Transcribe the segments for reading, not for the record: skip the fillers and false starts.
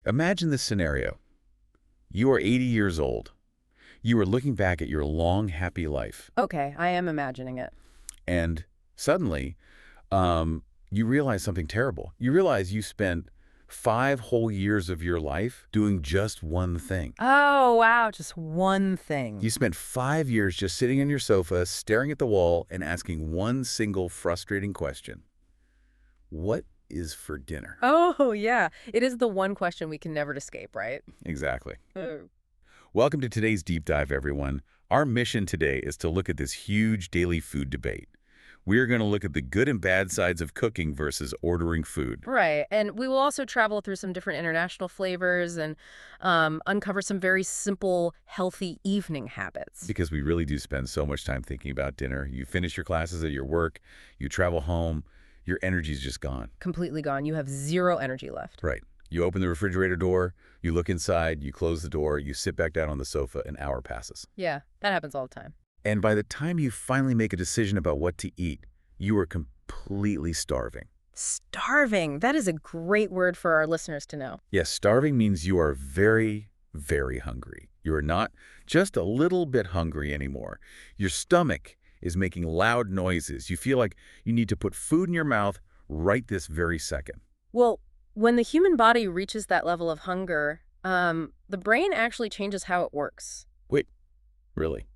Imagine this scenario. You are 80 years old. You are looking back at your long, happy life. Okay, I am imagining it. And suddenly, you realize something terrible. You realize you spent 5 whole years of your life doing just one thing. Oh, wow, just one thing. You spent 5 years just sitting on your sofa, staring at the wall, and asking one single frustrating question. What is for dinner? Oh, yeah. It is the one question we can never escape, right? Exactly. Oh. Welcome to today's deep dive, everyone. Our mission today is to look at this huge daily food debate. We are going to look at the good and bad sides of cooking versus ordering food. Right. And we will also travel through some different international flavors and uncover some very simple, healthy evening habits. Because we really do spend so much time thinking about dinner. You finish your classes at your work, you travel home, your energy's just gone. Completely gone. You have zero energy left. Right. You open the refrigerator door, you look inside, you close the door, you sit back down on the sofa, an hour passes. Yeah, that happens all the time. And by the time you finally make a decision about what to eat, you are completely starving. Starving. That is a great word for our listeners to know. Yes, starving means you are very, very hungry. You are not just a little bit hungry anymore. Your stomach is making loud noises. You feel like you need to put food in your mouth right this very second. Well, when the human body reaches that level of hunger, the brain actually changes how it works. Wait, really?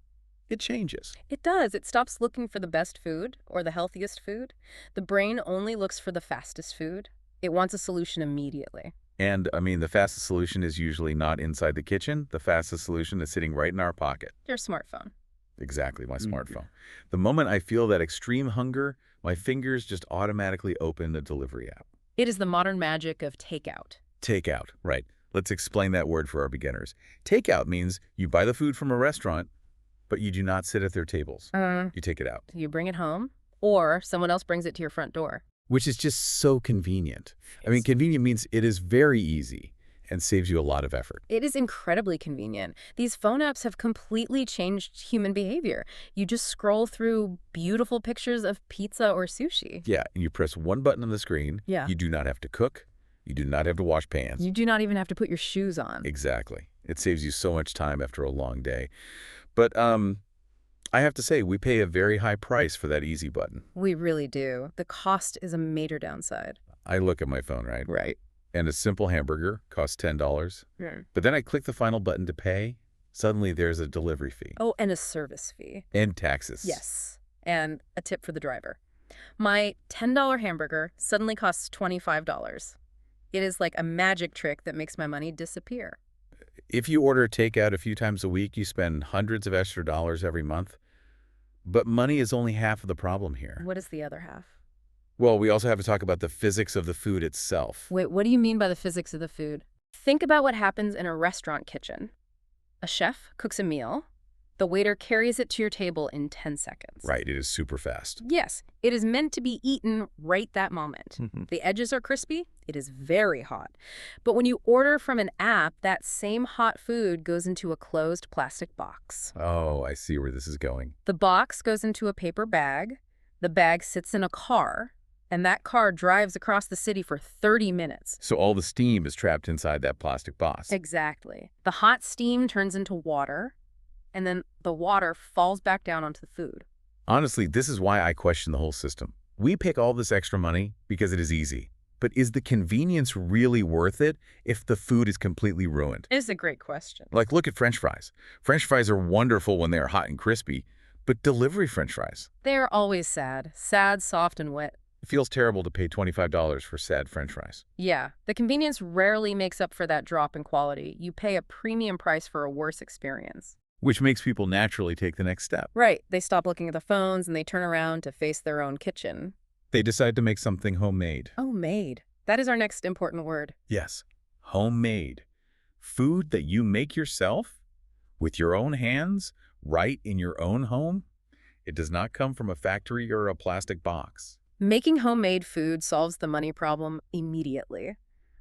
It changes. It does. It stops looking for the best food or the healthiest food. The brain only looks for the fastest food. It wants a solution immediately. And, the fastest solution is usually not inside the kitchen. The fastest solution is sitting right in our pocket. Your smartphone. Exactly, my smartphone. The moment I feel that extreme hunger, my fingers just automatically open a delivery app. It is the modern magic of takeout. Takeout, right. Let's explain that word for our beginners. Takeout means you buy the food from a restaurant, but you do not sit at their tables. You take it out. You bring it home, or someone else brings it to your front door. Which is just so convenient. Convenient means it is very easy and saves you a lot of effort. It is incredibly convenient. These phone apps have completely changed human behavior. You just scroll through beautiful pictures of pizza or sushi. Yeah, and you press one button on the screen. Yeah. You do not have to cook. You do not have to wash pans. You do not even have to put your shoes on. Exactly. It saves you so much time after a long day. But I have to say, we pay a very high price for that easy button. We really do. The cost is a major downside. I look at my phone, right? Right. And a simple hamburger costs $10. Yeah. But then I click the final button to pay. Suddenly there's a delivery fee. Oh, and a service fee. And taxes. Yes. And a tip for the driver. My $10 hamburger suddenly costs $25. It is like a magic trick that makes my money disappear. If you order takeout a few times a week, you spend hundreds of extra dollars every month. But money is only half of the problem here. What is the other half? Well, we also have to talk about the physics of the food itself. Wait, what do you mean by the physics of the food? Think about what happens in a restaurant kitchen. A chef cooks a meal. The waiter carries it to your table in 10 seconds. Right, it is super fast. Yes, it is meant to be eaten right that moment. The edges are crispy. It is very hot. But when you order from an app, that same hot food goes into a closed plastic box. Oh, I see where this is going. The box goes into a paper bag. The bag sits in a car. And that car drives across the city for 30 minutes. So all the steam is trapped inside that plastic box. Exactly. The hot steam turns into water, and then the water falls back down onto the food. Honestly, this is why I question the whole system. We pick all this extra money because it is easy. But is the convenience really worth it if the food is completely ruined? It's a great question. Like, look at French fries. French fries are wonderful when they are hot and crispy, but delivery French fries. They're always sad. Sad, soft, and wet. It feels terrible to pay $25 for sad French fries. Yeah, the convenience rarely makes up for that drop in quality. You pay a premium price for a worse experience. Which makes people naturally take the next step. Right. They stop looking at the phones and they turn around to face their own kitchen. They decide to make something homemade. Oh, made. That is our next important word. Yes, homemade. Food that you make yourself with your own hands, right in your own home. It does not come from a factory or a plastic box. Making homemade food solves the money problem immediately.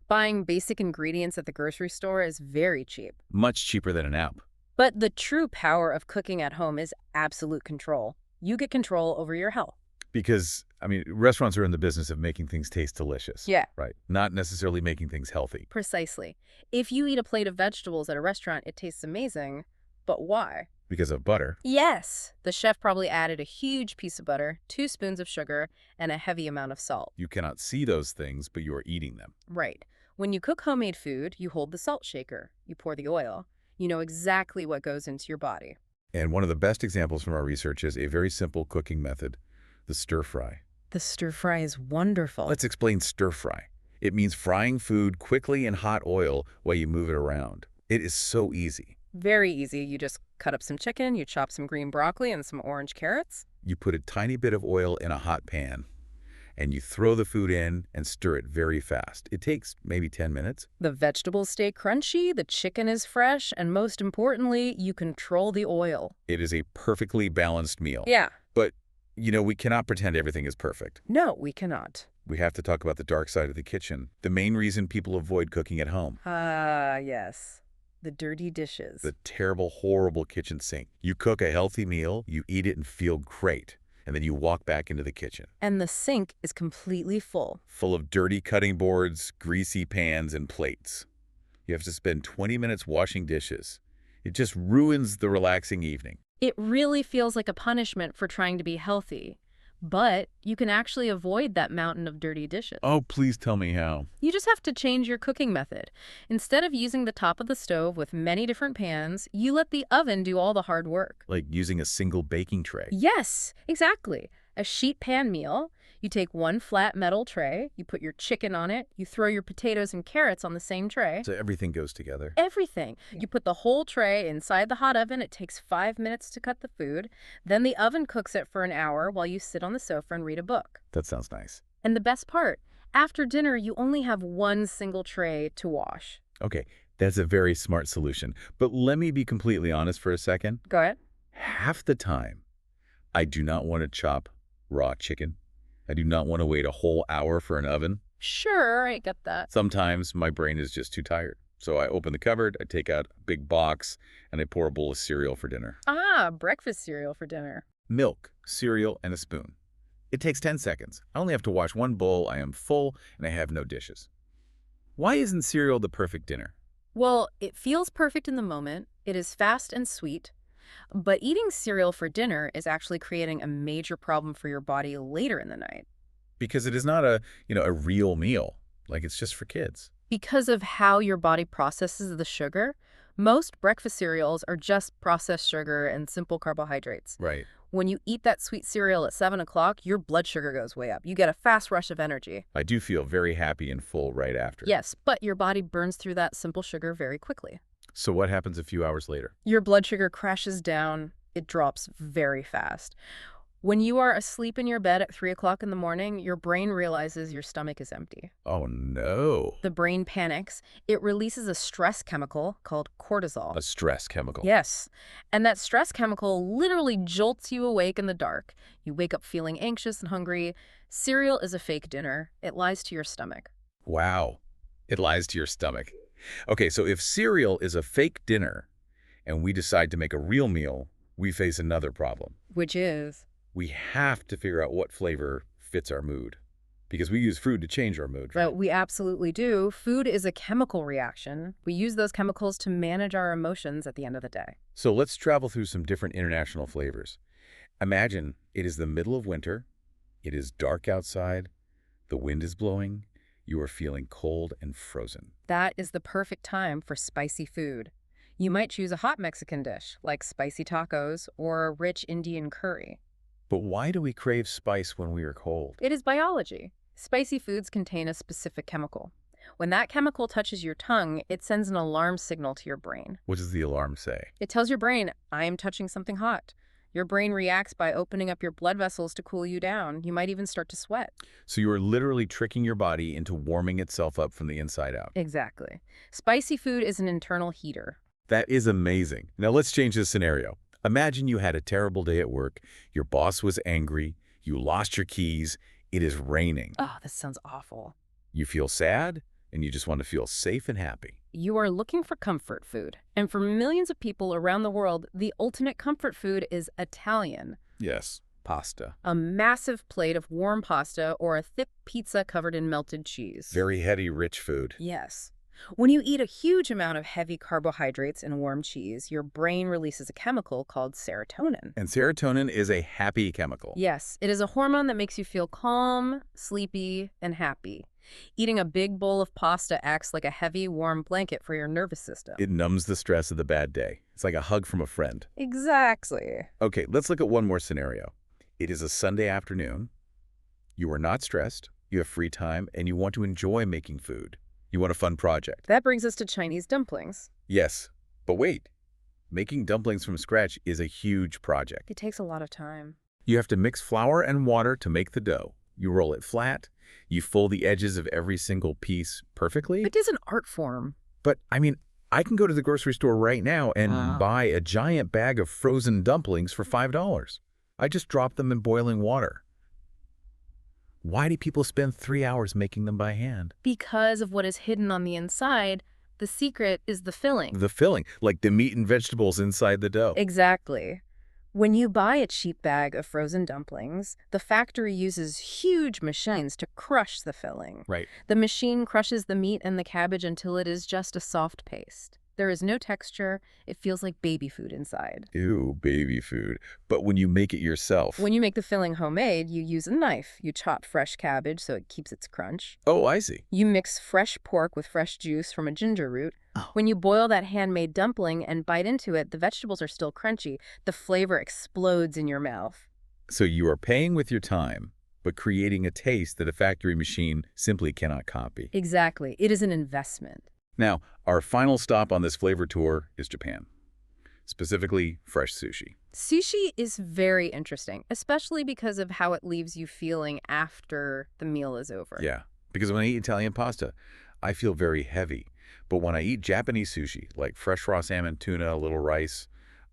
Buying basic ingredients at the grocery store is very cheap. Much cheaper than an app. But the true power of cooking at home is absolute control. You get control over your health. Because, I mean, restaurants are in the business of making things taste delicious. Yeah. Right. Not necessarily making things healthy. Precisely. If you eat a plate of vegetables at a restaurant, it tastes amazing. But why? Because of butter. Yes. The chef probably added a huge piece of butter, 2 spoons of sugar, and a heavy amount of salt. You cannot see those things, but you are eating them. Right. When you cook homemade food, you hold the salt shaker. You pour the oil. You know exactly what goes into your body. And one of the best examples from our research is a very simple cooking method, the stir fry. The stir fry is wonderful. Let's explain stir fry. It means frying food quickly in hot oil while you move it around. It is so easy. Very easy. You just cut up some chicken, you chop some green broccoli and some orange carrots. You put a tiny bit of oil in a hot pan, and you throw the food in and stir it very fast. It takes maybe 10 minutes. The vegetables stay crunchy, the chicken is fresh, and most importantly, you control the oil. It is a perfectly balanced meal. Yeah. But, we cannot pretend everything is perfect. No, we cannot. We have to talk about the dark side of the kitchen, the main reason people avoid cooking at home. Yes. The dirty dishes. The terrible, horrible kitchen sink. You cook a healthy meal, you eat it and feel great, and then you walk back into the kitchen. And the sink is completely full. Full of dirty cutting boards, greasy pans, and plates. You have to spend 20 minutes washing dishes. It just ruins the relaxing evening. It really feels like a punishment for trying to be healthy. But you can actually avoid that mountain of dirty dishes. Oh, please tell me how. You just have to change your cooking method. Instead of using the top of the stove with many different pans, you let the oven do all the hard work. Like using a single baking tray. Yes, exactly. A sheet pan meal. You take one flat metal tray, you put your chicken on it, you throw your potatoes and carrots on the same tray. So everything goes together. Everything. You put the whole tray inside the hot oven. It takes 5 minutes to cut the food. Then the oven cooks it for an hour while you sit on the sofa and read a book. That sounds nice. And the best part, after dinner, you only have one single tray to wash. Okay, that's a very smart solution. But let me be completely honest for a second. Go ahead. Half the time, I do not want to chop raw chicken. I do not want to wait a whole hour for an oven. Sure, I get that. Sometimes my brain is just too tired. So I open the cupboard, I take out a big box, and I pour a bowl of cereal for dinner. Breakfast cereal for dinner. Milk, cereal, and a spoon. It takes 10 seconds. I only have to wash one bowl, I am full, and I have no dishes. Why isn't cereal the perfect dinner? Well, it feels perfect in the moment. It is fast and sweet. But eating cereal for dinner is actually creating a major problem for your body later in the night. Because it is not a real meal. Like it's just for kids. Because of how your body processes the sugar, most breakfast cereals are just processed sugar and simple carbohydrates. Right. When you eat that sweet cereal at 7 o'clock, your blood sugar goes way up. You get a fast rush of energy. I do feel very happy and full right after. Yes, but your body burns through that simple sugar very quickly. So what happens a few hours later? Your blood sugar crashes down. It drops very fast. When you are asleep in your bed at 3 o'clock in the morning, your brain realizes your stomach is empty. Oh, no. The brain panics. It releases a stress chemical called cortisol. A stress chemical. Yes. And that stress chemical literally jolts you awake in the dark. You wake up feeling anxious and hungry. Cereal is a fake dinner. It lies to your stomach. Wow. It lies to your stomach. Okay, so if cereal is a fake dinner and we decide to make a real meal, we face another problem. Which is? We have to figure out what flavor fits our mood. Because we use food to change our mood. But we absolutely do. Food is a chemical reaction. We use those chemicals to manage our emotions at the end of the day. So let's travel through some different international flavors. Imagine it is the middle of winter. It is dark outside. The wind is blowing. You are feeling cold and frozen. That is the perfect time for spicy food. You might choose a hot Mexican dish, like spicy tacos or a rich Indian curry. But why do we crave spice when we are cold? It is biology. Spicy foods contain a specific chemical. When that chemical touches your tongue, it sends an alarm signal to your brain. What does the alarm say? It tells your brain, I am touching something hot. Your brain reacts by opening up your blood vessels to cool you down. You might even start to sweat. So you are literally tricking your body into warming itself up from the inside out. Exactly. Spicy food is an internal heater. That is amazing. Now let's change the scenario. Imagine you had a terrible day at work. Your boss was angry. You lost your keys. It is raining. Oh, this sounds awful. You feel sad, and you just want to feel safe and happy. You are looking for comfort food. And for millions of people around the world, the ultimate comfort food is Italian. Yes. Pasta. A massive plate of warm pasta or a thick pizza covered in melted cheese. Very heady, rich food. Yes. When you eat a huge amount of heavy carbohydrates and warm cheese, your brain releases a chemical called serotonin. And serotonin is a happy chemical. Yes, it is a hormone that makes you feel calm, sleepy, and happy. Eating a big bowl of pasta acts like a heavy, warm blanket for your nervous system. It numbs the stress of the bad day. It's like a hug from a friend. Exactly. Okay, let's look at one more scenario. It is a Sunday afternoon. You are not stressed, you have free time, and you want to enjoy making food. You want a fun project. That brings us to Chinese dumplings. Yes, but wait. Making dumplings from scratch is a huge project. It takes a lot of time. You have to mix flour and water to make the dough. You roll it flat. You fold the edges of every single piece perfectly. It is an art form. But, I mean, I can go to the grocery store right now and buy a giant bag of frozen dumplings for $5. I just drop them in boiling water. Why do people spend 3 hours making them by hand? Because of what is hidden on the inside, the secret is the filling. The filling, like the meat and vegetables inside the dough. Exactly. When you buy a cheap bag of frozen dumplings, the factory uses huge machines to crush the filling. Right. The machine crushes the meat and the cabbage until it is just a soft paste. There is no texture. It feels like baby food inside. Ew, baby food. But when you make it yourself... When you make the filling homemade, you use a knife. You chop fresh cabbage so it keeps its crunch. Oh, I see. You mix fresh pork with fresh juice from a ginger root. When you boil that handmade dumpling and bite into it, the vegetables are still crunchy. The flavor explodes in your mouth. So you are paying with your time, but creating a taste that a factory machine simply cannot copy. Exactly. It is an investment. Now, our final stop on this flavor tour is Japan, specifically fresh sushi. Sushi is very interesting, especially because of how it leaves you feeling after the meal is over. Yeah, because when I eat Italian pasta, I feel very heavy. But when I eat Japanese sushi, like fresh raw salmon, tuna, a little rice,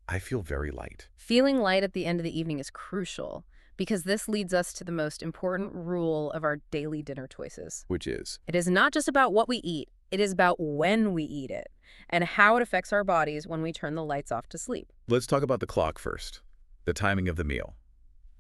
I feel very light. Feeling light at the end of the evening is crucial, because this leads us to the most important rule of our daily dinner choices. Which is? It is not just about what we eat. It is about when we eat it and how it affects our bodies when we turn the lights off to sleep. Let's talk about the clock first, the timing of the meal.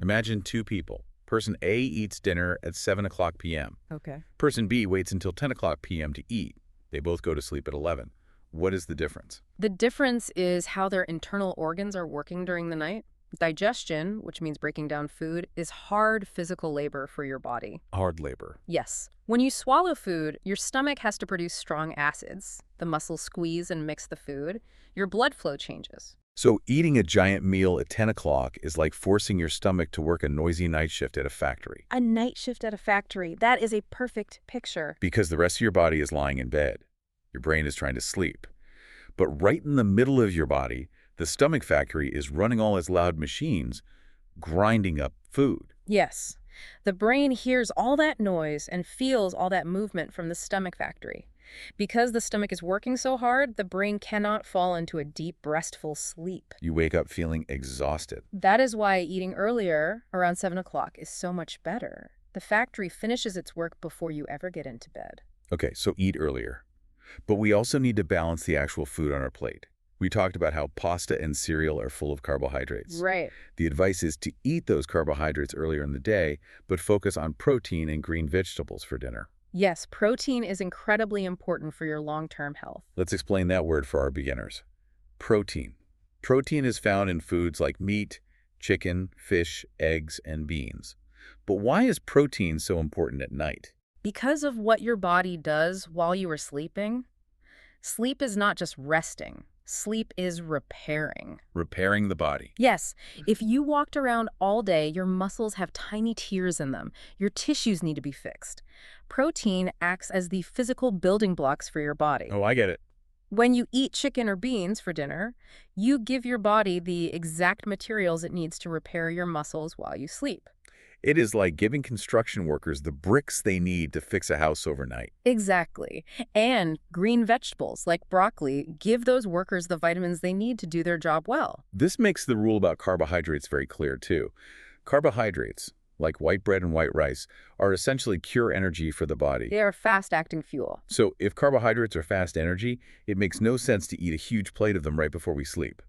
Imagine two people. Person A eats dinner at 7 o'clock p.m. Okay. Person B waits until 10 o'clock p.m. to eat. They both go to sleep at 11. What is the difference? The difference is how their internal organs are working during the night. Digestion, which means breaking down food, is hard physical labor for your body. Hard labor. Yes. When you swallow food, your stomach has to produce strong acids. The muscles squeeze and mix the food. Your blood flow changes. So eating a giant meal at 10 o'clock is like forcing your stomach to work a noisy night shift at a factory. A night shift at a factory. That is a perfect picture. Because the rest of your body is lying in bed. Your brain is trying to sleep. But right in the middle of your body, the stomach factory is running all its loud machines, grinding up food. Yes. The brain hears all that noise and feels all that movement from the stomach factory. Because the stomach is working so hard, the brain cannot fall into a deep, restful sleep. You wake up feeling exhausted. That is why eating earlier, around 7 o'clock, is so much better. The factory finishes its work before you ever get into bed. Okay, so eat earlier. But we also need to balance the actual food on our plate. We talked about how pasta and cereal are full of carbohydrates. Right. The advice is to eat those carbohydrates earlier in the day, but focus on protein and green vegetables for dinner. Yes, protein is incredibly important for your long-term health. Let's explain that word for our beginners. Protein. Protein is found in foods like meat, chicken, fish, eggs, and beans. But why is protein so important at night? Because of what your body does while you are sleeping, sleep is not just resting. Sleep is repairing. Repairing the body. Yes, if you walked around all day, your muscles have tiny tears in them. Your tissues need to be fixed. Protein acts as the physical building blocks for your body. Oh, I get it. When you eat chicken or beans for dinner, you give your body the exact materials it needs to repair your muscles while you sleep. It is like giving construction workers the bricks they need to fix a house overnight. Exactly. And green vegetables like broccoli give those workers the vitamins they need to do their job well. This makes the rule about carbohydrates very clear, too. Carbohydrates, like white bread and white rice, are essentially pure energy for the body. They are fast-acting fuel. So if carbohydrates are fast energy, it makes no sense to eat a huge plate of them right before we sleep.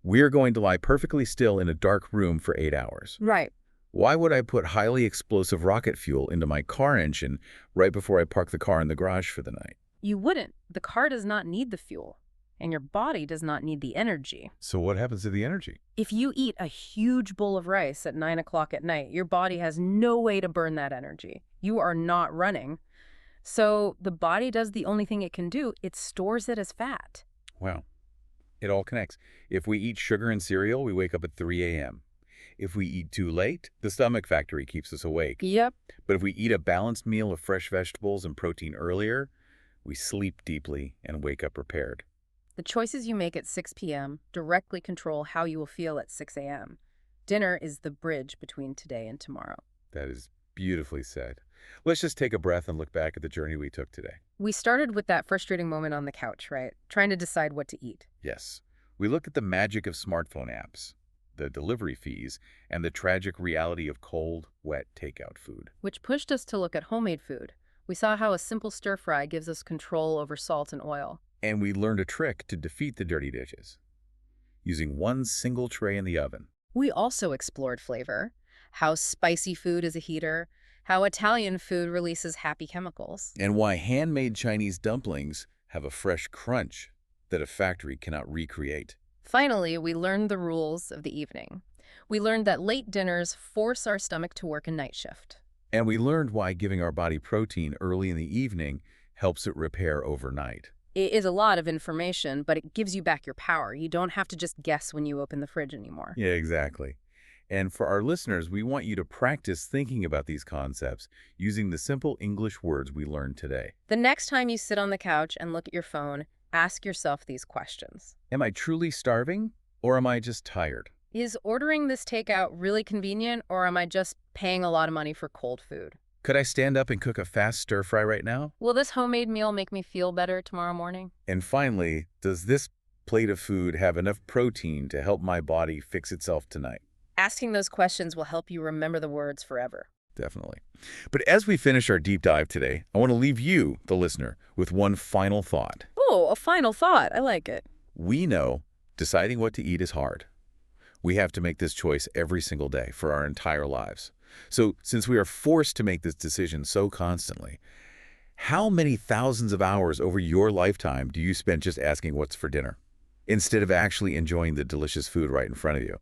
We're going to lie perfectly still in a dark room for 8 hours. Right. Why would I put highly explosive rocket fuel into my car engine right before I park the car in the garage for the night? You wouldn't. The car does not need the fuel, and your body does not need the energy. So what happens to the energy? If you eat a huge bowl of rice at 9 o'clock at night, your body has no way to burn that energy. You are not running. So the body does the only thing it can do. It stores it as fat. Wow. It all connects. If we eat sugar and cereal, we wake up at 3 a.m. If we eat too late, the stomach factory keeps us awake. Yep. But if we eat a balanced meal of fresh vegetables and protein earlier, we sleep deeply and wake up prepared. The choices you make at 6 p.m. directly control how you will feel at 6 a.m. Dinner is the bridge between today and tomorrow. That is beautifully said. Let's just take a breath and look back at the journey we took today. We started with that frustrating moment on the couch, right? Trying to decide what to eat. Yes, we looked at the magic of smartphone apps, the delivery fees, and the tragic reality of cold, wet takeout food. Which pushed us to look at homemade food. We saw how a simple stir fry gives us control over salt and oil. And we learned a trick to defeat the dirty dishes, using one single tray in the oven. We also explored flavor, how spicy food is a heater, how Italian food releases happy chemicals. And why handmade Chinese dumplings have a fresh crunch that a factory cannot recreate. Finally, we learned the rules of the evening. We learned that late dinners force our stomach to work a night shift. And we learned why giving our body protein early in the evening helps it repair overnight. It is a lot of information, but it gives you back your power. You don't have to just guess when you open the fridge anymore. Yeah, exactly. And for our listeners, we want you to practice thinking about these concepts using the simple English words we learned today. The next time you sit on the couch and look at your phone, ask yourself these questions. Am I truly starving, or am I just tired? Is ordering this takeout really convenient, or am I just paying a lot of money for cold food? Could I stand up and cook a fast stir-fry right now? Will this homemade meal make me feel better tomorrow morning? And finally, does this plate of food have enough protein to help my body fix itself tonight? Asking those questions will help you remember the words forever. Definitely. But as we finish our deep dive today, I want to leave you, the listener, with one final thought. Oh, a final thought. I like it. We know deciding what to eat is hard. We have to make this choice every single day for our entire lives. So since we are forced to make this decision so constantly, how many thousands of hours over your lifetime do you spend just asking what's for dinner, instead of actually enjoying the delicious food right in front of you?